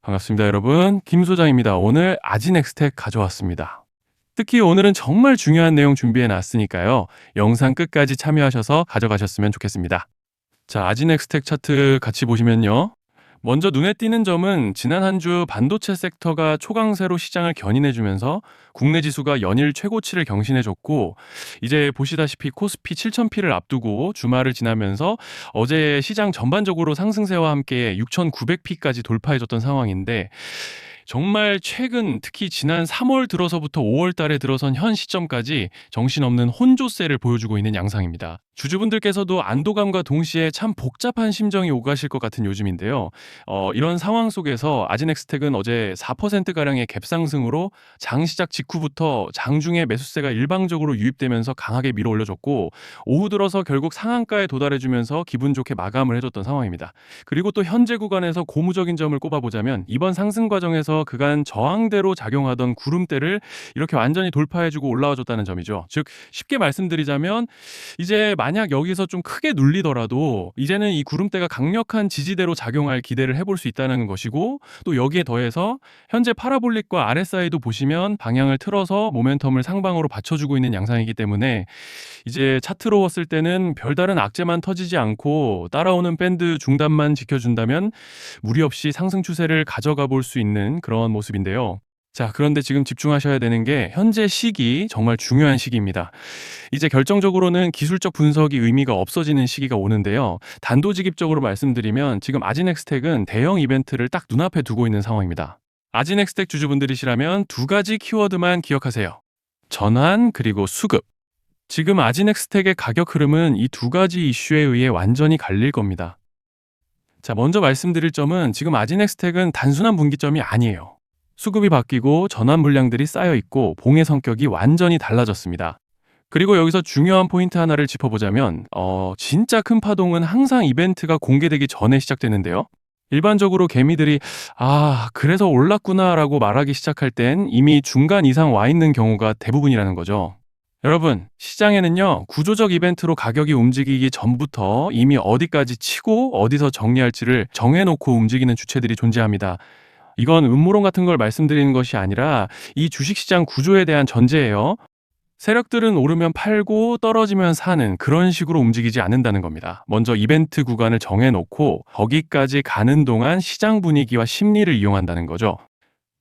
반갑습니다, 여러분. 김 소장입니다. 오늘 아지넥스텍 가져왔습니다. 특히 오늘은 정말 중요한 내용 준비해 놨으니까요. 영상 끝까지 참여하셔서 가져가셨으면 좋겠습니다. 자, 아지넥스텍 차트 같이 보시면요. 먼저 눈에 띄는 점은 지난 한 주 반도체 섹터가 초강세로 시장을 견인해주면서 국내 지수가 연일 최고치를 경신해줬고, 이제 보시다시피 코스피 7000P를 앞두고 주말을 지나면서 어제 시장 전반적으로 상승세와 함께 6900P까지 돌파해줬던 상황인데, 정말 최근 특히 지난 3월 들어서부터 5월 달에 들어선 현 시점까지 정신없는 혼조세를 보여주고 있는 양상입니다. 주주분들께서도 안도감과 동시에 참 복잡한 심정이 오가실 것 같은 요즘인데요. 이런 상황 속에서 아지넥스텍은 어제 4%가량의 갭상승으로 장 시작 직후부터 장중에 매수세가 일방적으로 유입되면서 강하게 밀어 올려줬고, 오후 들어서 결국 상한가에 도달해주면서 기분 좋게 마감을 해줬던 상황입니다. 그리고 또 현재 구간에서 고무적인 점을 꼽아보자면, 이번 상승 과정에서 그간 저항대로 작용하던 구름대를 이렇게 완전히 돌파해주고 올라와줬다는 점이죠. 즉 쉽게 말씀드리자면, 이제 만약 여기서 좀 크게 눌리더라도 이제는 이 구름대가 강력한 지지대로 작용할 기대를 해볼 수 있다는 것이고, 또 여기에 더해서 현재 파라볼릭과 RSI도 보시면 방향을 틀어서 모멘텀을 상방으로 받쳐주고 있는 양상이기 때문에, 이제 차트로 봤을 때는 별다른 악재만 터지지 않고 따라오는 밴드 중단만 지켜준다면 무리 없이 상승 추세를 가져가 볼 수 있는 그런 모습인데요. 자, 그런데 지금 집중하셔야 되는 게 현재 시기, 정말 중요한 시기입니다. 이제 결정적으로는 기술적 분석이 의미가 없어지는 시기가 오는데요. 단도직입적으로 말씀드리면 지금 아지넥스텍은 대형 이벤트를 딱 눈앞에 두고 있는 상황입니다. 아지넥스텍 주주분들이시라면 두 가지 키워드만 기억하세요. 전환 그리고 수급. 지금 아지넥스텍의 가격 흐름은 이 두 가지 이슈에 의해 완전히 갈릴 겁니다. 자, 먼저 말씀드릴 점은 지금 아지넥스텍은 단순한 분기점이 아니에요. 수급이 바뀌고 전환 물량들이 쌓여 있고 봉의 성격이 완전히 달라졌습니다. 그리고 여기서 중요한 포인트 하나를 짚어보자면, 진짜 큰 파동은 항상 이벤트가 공개되기 전에 시작되는데요. 일반적으로 개미들이 그래서 올랐구나라고 말하기 시작할 땐 이미 중간 이상 와 있는 경우가 대부분이라는 거죠. 여러분, 시장에는요, 구조적 이벤트로 가격이 움직이기 전부터 이미 어디까지 치고 어디서 정리할지를 정해놓고 움직이는 주체들이 존재합니다. 이건 음모론 같은 걸 말씀드리는 것이 아니라 이 주식시장 구조에 대한 전제예요. 세력들은 오르면 팔고 떨어지면 사는 그런 식으로 움직이지 않는다는 겁니다. 먼저 이벤트 구간을 정해놓고 거기까지 가는 동안 시장 분위기와 심리를 이용한다는 거죠.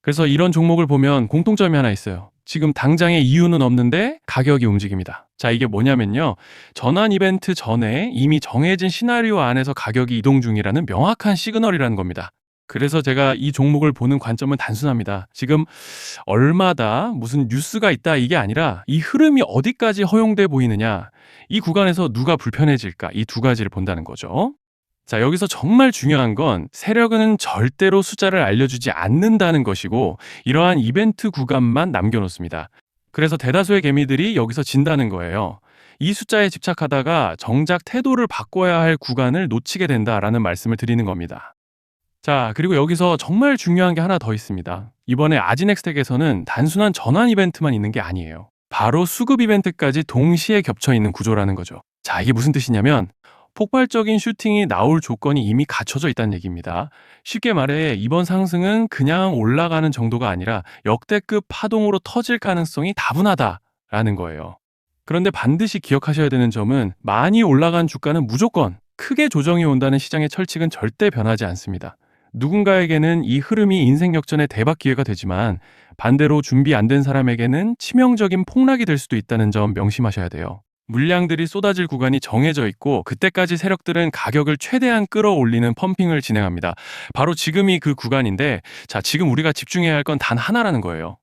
그래서 이런 종목을 보면 공통점이 하나 있어요. 지금 당장의 이유는 없는데 가격이 움직입니다. 자, 이게 뭐냐면요. 전환 이벤트 전에 이미 정해진 시나리오 안에서 가격이 이동 중이라는 명확한 시그널이라는 겁니다. 그래서 제가 이 종목을 보는 관점은 단순합니다. 지금 얼마다 무슨 뉴스가 있다 이게 아니라 이 흐름이 어디까지 허용돼 보이느냐, 이 구간에서 누가 불편해질까, 이 두 가지를 본다는 거죠. 자, 여기서 정말 중요한 건 세력은 절대로 숫자를 알려주지 않는다는 것이고, 이러한 이벤트 구간만 남겨놓습니다. 그래서 대다수의 개미들이 여기서 진다는 거예요. 이 숫자에 집착하다가 정작 태도를 바꿔야 할 구간을 놓치게 된다라는 말씀을 드리는 겁니다. 자, 그리고 여기서 정말 중요한 게 하나 더 있습니다. 이번에 아지넥스텍에서는 단순한 전환 이벤트만 있는 게 아니에요. 바로 수급 이벤트까지 동시에 겹쳐 있는 구조라는 거죠. 자, 이게 무슨 뜻이냐면 폭발적인 슈팅이 나올 조건이 이미 갖춰져 있다는 얘기입니다. 쉽게 말해 이번 상승은 그냥 올라가는 정도가 아니라 역대급 파동으로 터질 가능성이 다분하다라는 거예요. 그런데 반드시 기억하셔야 되는 점은 많이 올라간 주가는 무조건 크게 조정이 온다는 시장의 철칙은 절대 변하지 않습니다. 누군가에게는 이 흐름이 인생 역전의 대박 기회가 되지만, 반대로 준비 안 된 사람에게는 치명적인 폭락이 될 수도 있다는 점 명심하셔야 돼요. 물량들이 쏟아질 구간이 정해져 있고, 그때까지 세력들은 가격을 최대한 끌어올리는 펌핑을 진행합니다. 바로 지금이 그 구간인데, 자, 지금 우리가 집중해야 할 건 단 하나라는 거예요.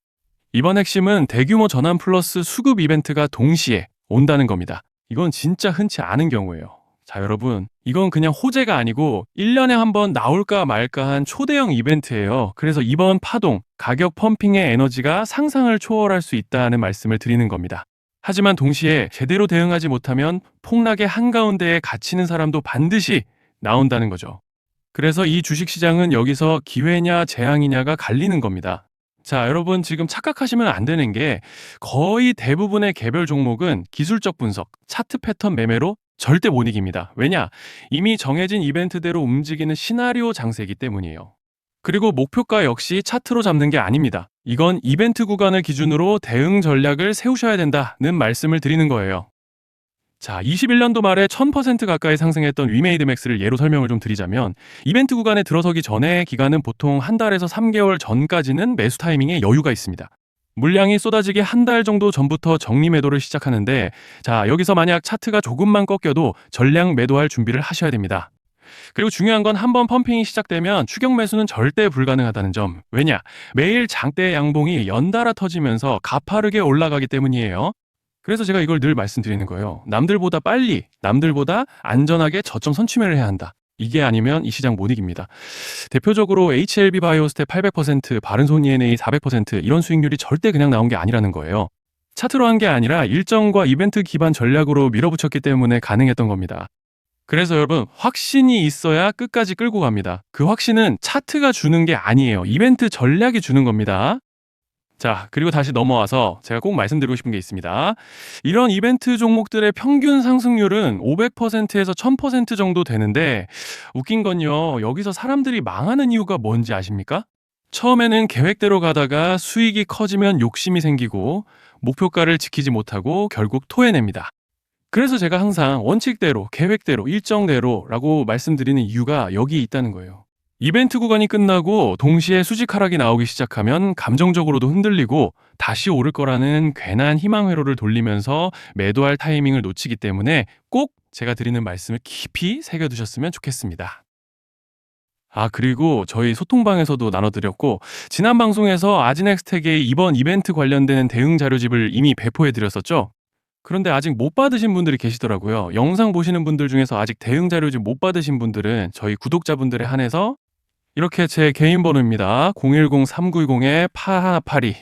이번 핵심은 대규모 전환 플러스 수급 이벤트가 동시에 온다는 겁니다. 이건 진짜 흔치 않은 경우예요. 자, 여러분, 이건 그냥 호재가 아니고 1년에 한 번 나올까 말까한 초대형 이벤트예요. 그래서 이번 파동, 가격 펌핑의 에너지가 상상을 초월할 수 있다는 말씀을 드리는 겁니다. 하지만 동시에 제대로 대응하지 못하면 폭락의 한가운데에 갇히는 사람도 반드시 나온다는 거죠. 그래서 이 주식시장은 여기서 기회냐 재앙이냐가 갈리는 겁니다. 자, 여러분, 지금 착각하시면 안 되는 게, 거의 대부분의 개별 종목은 기술적 분석, 차트 패턴 매매로 절대 못 이깁니다. 왜냐? 이미 정해진 이벤트대로 움직이는 시나리오 장세이기 때문이에요. 그리고 목표가 역시 차트로 잡는 게 아닙니다. 이건 이벤트 구간을 기준으로 대응 전략을 세우셔야 된다는 말씀을 드리는 거예요. 자, 21년도 말에 1000% 가까이 상승했던 위메이드 맥스를 예로 설명을 좀 드리자면, 이벤트 구간에 들어서기 전에 기간은 보통 한 달에서 3개월 전까지는 매수 타이밍에 여유가 있습니다. 물량이 쏟아지기 한 달 정도 전부터 정리 매도를 시작하는데, 자, 여기서 만약 차트가 조금만 꺾여도 전량 매도할 준비를 하셔야 됩니다. 그리고 중요한 건 한번 펌핑이 시작되면 추격 매수는 절대 불가능하다는 점. 왜냐? 매일 장대 양봉이 연달아 터지면서 가파르게 올라가기 때문이에요. 그래서 제가 이걸 늘 말씀드리는 거예요. 남들보다 빨리, 남들보다 안전하게 저점 선취매를 해야 한다. 이게 아니면 이 시장 못 이깁니다. 대표적으로 HLB 바이오스텝 800%, 바른손 ENA 400% 이런 수익률이 절대 그냥 나온 게 아니라는 거예요. 차트로 한 게 아니라 일정과 이벤트 기반 전략으로 밀어붙였기 때문에 가능했던 겁니다. 그래서 여러분, 확신이 있어야 끝까지 끌고 갑니다. 그 확신은 차트가 주는 게 아니에요. 이벤트 전략이 주는 겁니다. 자, 그리고 다시 넘어와서 제가 꼭 말씀드리고 싶은 게 있습니다. 이런 이벤트 종목들의 평균 상승률은 500%에서 1000% 정도 되는데, 웃긴 건요, 여기서 사람들이 망하는 이유가 뭔지 아십니까? 처음에는 계획대로 가다가 수익이 커지면 욕심이 생기고 목표가를 지키지 못하고 결국 토해냅니다. 그래서 제가 항상 원칙대로, 계획대로, 일정대로라고 말씀드리는 이유가 여기 있다는 거예요. 이벤트 구간이 끝나고 동시에 수직 하락이 나오기 시작하면 감정적으로도 흔들리고 다시 오를 거라는 괜한 희망 회로를 돌리면서 매도할 타이밍을 놓치기 때문에 꼭 제가 드리는 말씀을 깊이 새겨두셨으면 좋겠습니다. 아, 그리고 저희 소통방에서도 나눠드렸고, 지난 방송에서 아지넥스텍의 이번 이벤트 관련된 대응 자료집을 이미 배포해드렸었죠? 그런데 아직 못 받으신 분들이 계시더라고요. 영상 보시는 분들 중에서 아직 대응 자료집 못 받으신 분들은 저희 구독자분들에 한해서 이렇게 제 개인 번호입니다. 010-3910-8182.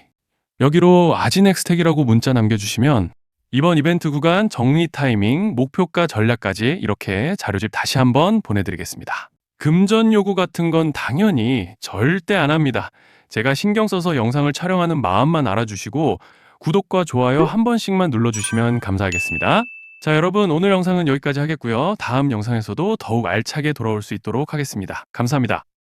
여기로 아지넥스텍이라고 문자 남겨주시면 이번 이벤트 구간 정리 타이밍, 목표가 전략까지 이렇게 자료집 다시 한번 보내드리겠습니다. 금전 요구 같은 건 당연히 절대 안 합니다. 제가 신경 써서 영상을 촬영하는 마음만 알아주시고 구독과 좋아요 한 번씩만 눌러주시면 감사하겠습니다. 자, 여러분, 오늘 영상은 여기까지 하겠고요. 다음 영상에서도 더욱 알차게 돌아올 수 있도록 하겠습니다. 감사합니다.